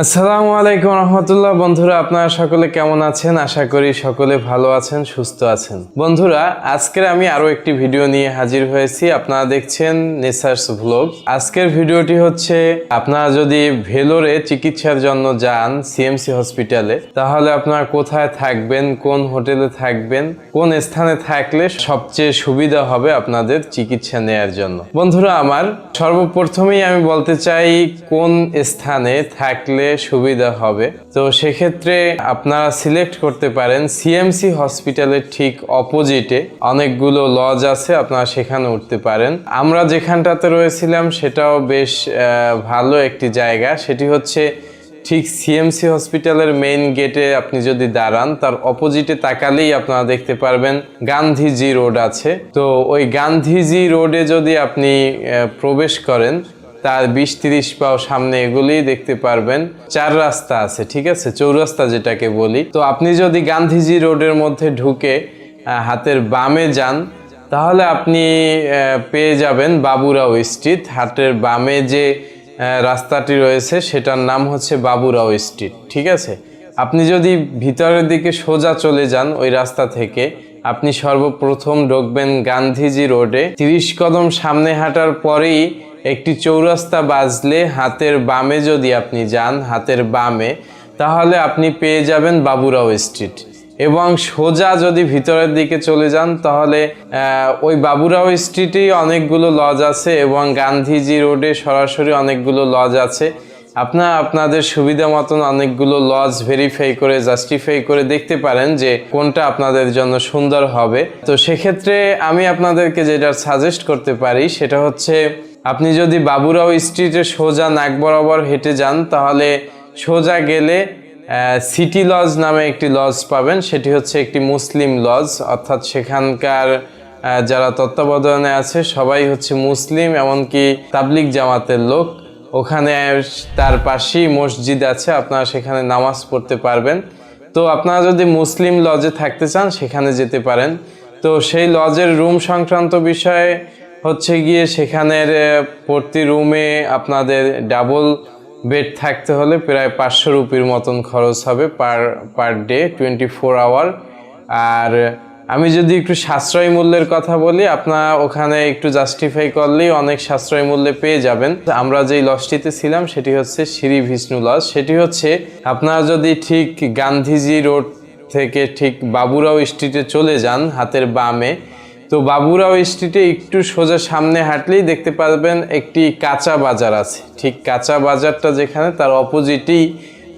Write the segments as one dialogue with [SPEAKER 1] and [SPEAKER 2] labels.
[SPEAKER 1] আসসালামু আলাইকুম রহমতুল্লাহ। বন্ধুরা, আপনারা সকলে কেমন আছেন? আশা করি সকলে ভালো আছেন, সুস্থ আছেন। বন্ধুরা, আজকের আমি আরো একটি ভিডিও নিয়ে হাজির হয়েছি। আপনারা দেখছেন নেসার্স ভ্লগ। আজকের ভিডিওটি হচ্ছে, আপনারা যদি ভেলোরে চিকিৎসার জন্য যান সিএমসি হসপিটালে, তাহলে আপনারা কোথায় থাকবেন, কোন হোটেলে থাকবেন, কোন স্থানে থাকলে সবচেয়ে সুবিধা হবে আপনাদের চিকিৎসা নেয়ার জন্য। বন্ধুরা আমার, সর্বপ্রথমেই আমি বলতে চাই কোন স্থানে থাকলে সুবিধা হবে। তো সেক্ষেত্রে আপনারা সিলেক্ট করতে পারেন সিএমসি হসপিটালের ঠিক অপোজিটে অনেকগুলো লজ আছে, আপনারা সেখানে উঠতে পারেন। আমরা যেখানটাতে রয়েছিলাম সেটাও বেশ ভালো একটি জায়গা। সেটি হচ্ছে ঠিক সিএমসি হসপিটালের মেইন গেটে আপনি যদি দাঁড়ান, তার অপোজিটে তাকালেই আপনারা দেখতে পারবেন গান্ধীজি রোড আছে। তো ওই গান্ধীজি রোডে যদি আপনি প্রবেশ করেন, তার 20-30 পাও সামনে এগুলিই দেখতে পারবেন চার রাস্তা আছে, ঠিক আছে, চৌরাস্তা যেটাকে বলি। তো আপনি যদি গান্ধীজি রোডের মধ্যে ঢুকে হাতের বামে যান, তাহলে আপনি পেয়ে যাবেন বাবুরাও স্ট্রিট। হাতের বামে যে রাস্তাটি রয়েছে সেটার নাম হচ্ছে বাবুরাও স্ট্রিট, ঠিক আছে। আপনি যদি ভিতরের দিকে সোজা চলে যান ওই রাস্তা থেকে, আপনি সর্বপ্রথম ঢুকবেন গান্ধীজি রোডে। 30 কদম সামনে হাঁটার পরেই একটি চৌরাস্তা বাজলে হাতের বামে যদি আপনি যান, হাতের বামে, তাহলে আপনি পেয়ে যাবেন বাবুরাও স্ট্রিট। এবং সোজা যদি ভিতরের দিকে চলে যান, তাহলে ওই বাবুরাও স্ট্রিটেই অনেকগুলো লজ আছে এবং গান্ধীজি রোডে সরাসরি অনেকগুলো লজ আছে। আপনাদের সুবিধা মতন অনেকগুলো লজ ভেরিফাই করে, জাস্টিফাই করে দেখতে পারেন যে কোনটা আপনাদের জন্য সুন্দর হবে। তো সেক্ষেত্রে আমি আপনাদেরকে যেটা সাজেস্ট করতে পারি সেটা হচ্ছে, আপনি যদি বাবুরাও স্ট্রিটে সোজা নাক বরাবর হেঁটে যান, তাহলে সোজা গেলে সিটি লজ নামে একটি লজ পাবেন। সেটি হচ্ছে একটি মুসলিম লজ, অর্থাৎ সেখানকার যারা তত্ত্বাবধানে আছে সবাই হচ্ছে মুসলিম, এমনকি তাবলিগ জামাতের লোক। ওখানে তার পাশেই মসজিদ আছে, আপনারা সেখানে নামাজ পড়তে পারবেন। তো আপনারা যদি মুসলিম লজে থাকতে চান সেখানে যেতে পারেন। তো সেই লজের রুম সংক্রান্ত বিষয়ে হচ্ছে গিয়ে, সেখানের প্রতি রুমে আপনাদের ডাবল বেড থাকতে হলে প্রায় 500 রুপির মতন খরচ হবে পার ডে, 24 আওয়ার। আর আমি যদি একটু সাশ্রয়ী মূল্যের কথা বলি, আপনারা ওখানে একটু জাস্টিফাই করলেই অনেক সাশ্রয়ী মূল্যে পেয়ে যাবেন। আমরা যেই লজটিতে ছিলাম সেটি হচ্ছে শ্রী বিষ্ণু লজ। সেটি হচ্ছে, আপনারা যদি ঠিক গান্ধীজি রোড থেকে ঠিক বাবুরাও স্ট্রিটে চলে যান হাতের বামে, তো বাবুরাও স্ট্রিটে একটু সোজা সামনে হাঁটলেই দেখতে পারবেন একটি কাঁচা বাজার আছে। ঠিক কাঁচা বাজারটা যেখানে, তার অপোজিটেই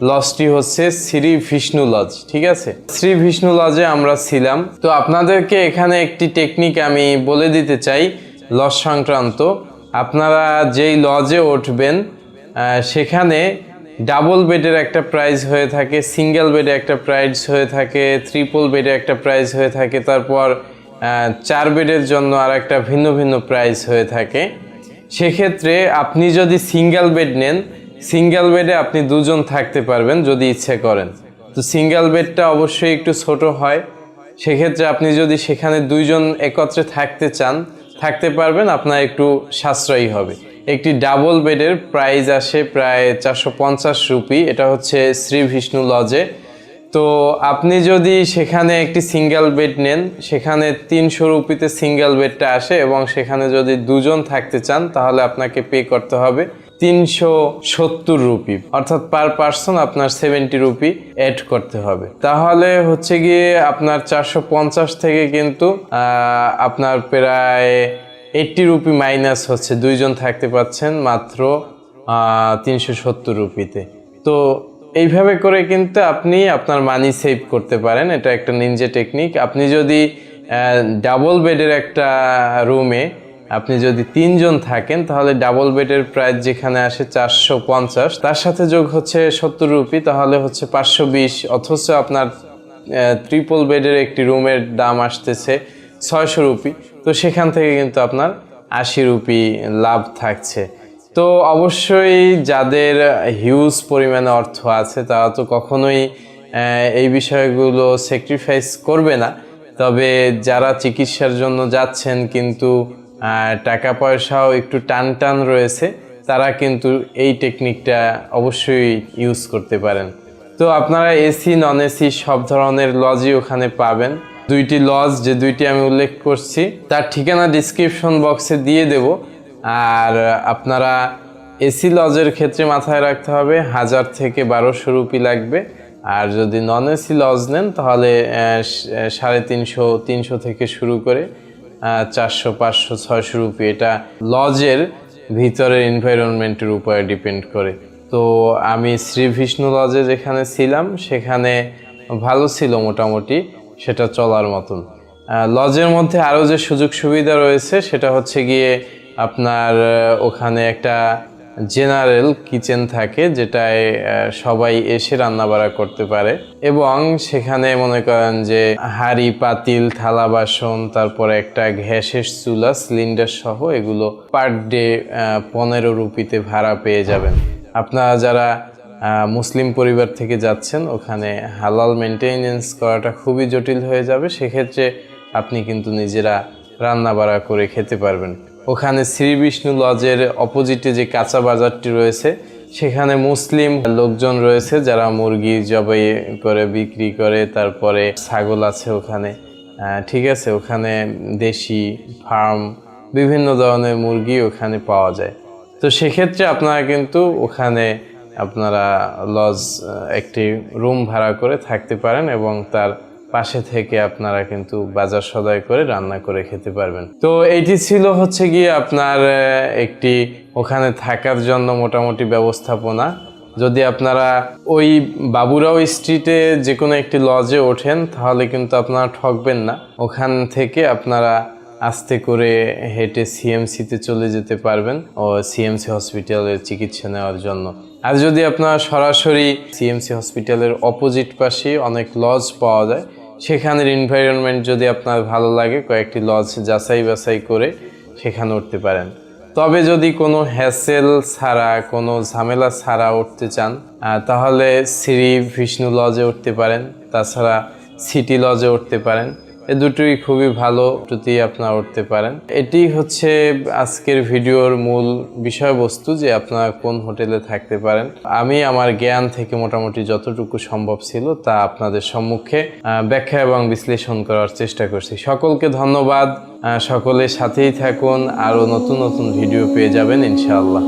[SPEAKER 1] লজটি হচ্ছে শ্রী বিষ্ণু লজ, ঠিক আছে। শ্রী বিষ্ণু লজে আমরা ছিলাম। তো আপনাদেরকে এখানে একটি টেকনিক আমি বলে দিতে চাই লজ সংক্রান্ত। আপনারা যেই লজে উঠবেন সেখানে ডাবল বেডের একটা প্রাইস হয়ে থাকে, সিঙ্গেল বেডে একটা প্রাইস হয়ে থাকে, ট্রিপল বেডে একটা প্রাইস হয়ে থাকে, তারপর 4 বেডের জন্য আর একটা ভিন্ন ভিন্ন প্রাইস হয়ে থাকে। সেক্ষেত্রে আপনি যদি সিঙ্গেল বেড নেন, সিঙ্গেল বেডে আপনি 2 জন থাকতে পারবেন যদি ইচ্ছে করেন। তো সিঙ্গেল বেডটা অবশ্যই একটু ছোট হয়। সেক্ষেত্রে আপনি যদি সেখানে 2 জন একত্রে থাকতে চান, থাকতে পারবেন, আপনার একটু সাশ্রয়ী হবে। একটি ডাবল বেডের প্রাইস আসে প্রায় 450 রুপি, এটা হচ্ছে শ্রী বিষ্ণু লজে। তো আপনি যদি সেখানে একটি সিঙ্গেল বেড নেন, সেখানে 300 রুপিতে সিঙ্গেল বেডটা আসে, এবং সেখানে যদি 2 জন থাকতে চান তাহলে আপনাকে পে করতে হবে 370 রুপি, অর্থাৎ পার পার্সন আপনার 70 রুপি অ্যাড করতে হবে। তাহলে হচ্ছে গিয়ে আপনার 450 থেকে কিন্তু আপনার প্রায় 80 রুপি মাইনাস হচ্ছে, 2 জন থাকতে পাচ্ছেন মাত্র 370 রুপিতে। তো এইভাবে করে কিন্তু আপনি আপনার মানি সেভ করতে পারেন। এটা একটা নিনজা টেকনিক। আপনি যদি ডাবল বেডের একটা রুমে আপনি যদি 3 জন থাকেন, তাহলে ডাবল বেডের প্রাইস যেখানে আসে 450, তার সাথে যোগ হচ্ছে 70 রুপি, তাহলে হচ্ছে 520। অথচ আপনার ট্রিপল বেডের একটি রুমের দাম আসতেছে 600 রুপি। তো সেখান থেকে কিন্তু আপনার 80 রুপি লাভ থাকছে। তো অবশ্যই যাদের হিউজ পরিমাণে অর্থ আছে তারা তো কখনোই এই বিষয়গুলো স্যাক্রিফাইস করবে না। তবে যারা চিকিৎসার জন্য যাচ্ছেন কিন্তু টাকা পয়সাও একটু টান রয়েছে, তারা কিন্তু এই টেকনিকটা অবশ্যই ইউজ করতে পারেন। তো আপনারা এসি নন এসি সব ধরনের লজই ওখানে পাবেন। দুইটি লজ যে দুইটি আমি উল্লেখ করছি তার ঠিকানা ডিসক্রিপশন বক্সে দিয়ে দেব। আর আপনারা এসি লজের ক্ষেত্রে মাথায় রাখতে হবে 1000 থেকে 1200 রুপি লাগবে। আর যদি নন এসি লজ নেন তাহলে 350 থেকে শুরু করে 400, 500, 600 রুপি, এটা লজের ভিতরের এনভায়রনমেন্টের উপরে ডিপেন্ড করে। তো আমি শ্রী বিষ্ণু লজে যেখানে ছিলাম সেখানে ভালো ছিল মোটামুটি, সেটা চলার মতন। লজের মধ্যে আরও যে সুযোগ সুবিধা রয়েছে সেটা হচ্ছে গিয়ে আপনার ওখানে একটা জেনারেল কিচেন থাকে যেটায় সবাই এসে রান্নাবাড়া করতে পারে, এবং সেখানে মনে করেন যে হাঁড়ি পাতিল থালা বাসন, তারপরে একটা গ্যাসের চুলা সিলিন্ডার সহ এগুলো পার ডে 15 রুপিতে ভাড়া পেয়ে যাবেন। আপনারা যারা মুসলিম পরিবার থেকে যাচ্ছেন ওখানে হালাল মেনটেনেন্স করাটা খুবই জটিল হয়ে যাবে, সেক্ষেত্রে আপনি কিন্তু নিজেরা রান্নাবাড়া করে খেতে পারবেন। ওখানে শ্রী বিষ্ণু লজের অপোজিটে যে কাঁচা বাজারটি রয়েছে সেখানে মুসলিম লোকজন রয়েছে যারা মুরগি জবাই করে বিক্রি করে, তারপরে ছাগল আছে ওখানে, ঠিক আছে, ওখানে দেশি ফার্ম বিভিন্ন ধরনের মুরগি ওখানে পাওয়া যায়। তো সেক্ষেত্রে আপনারা কিন্তু ওখানে আপনারা লজ একটি রুম ভাড়া করে থাকতে পারেন এবং তার পাশে থেকে আপনারা কিন্তু বাজার সদাই করে রান্না করে খেতে পারবেন। তো এইটি ছিল হচ্ছে গিয়ে আপনার একটি ওখানে থাকার জন্য মোটামুটি ব্যবস্থাপনা। যদি আপনারা ওই বাবুরাও স্ট্রিটে যে কোনো একটি লজে ওঠেন তাহলে কিন্তু আপনারা ঠকবেন না। ওখান থেকে আপনারা আস্তে করে হেঁটে সিএমসিতে চলে যেতে পারবেন ও সিএমসি হসপিটালের চিকিৎসা নেওয়ার জন্য। আর যদি আপনারা সরাসরি সিএমসি হসপিটালের অপোজিট পাশে অনেক লজ পাওয়া যায়, সেখানের এনভায়রনমেন্ট যদি আপনার ভালো লাগে কয়েকটি লজ যাচাই বাছাই করে সেখানে উঠতে পারেন। তবে যদি কোনো হ্যাসেল ছাড়া কোনো ঝামেলা ছাড়া উঠতে চান তাহলে শ্রী বিষ্ণু লজে উঠতে পারেন, তাছাড়া সিটি লজে উঠতে পারেন। এ দুটোই খুবই ভালো, দুটোতেই আপনারা উঠতে পারেন। এটি হচ্ছে আজকের ভিডিওর মূল বিষয়বস্তু যে আপনারা কোন হোটেলে থাকতে পারেন। আমি আমার জ্ঞান থেকে মোটামুটি যতটুকু সম্ভব ছিল তা আপনাদের সম্মুখে ব্যাখ্যা এবং বিশ্লেষণ করার চেষ্টা করছি। সকলকে ধন্যবাদ, সকলের সাথেই থাকুন, আরও নতুন নতুন ভিডিও পেয়ে যাবেন ইনশাআল্লাহ।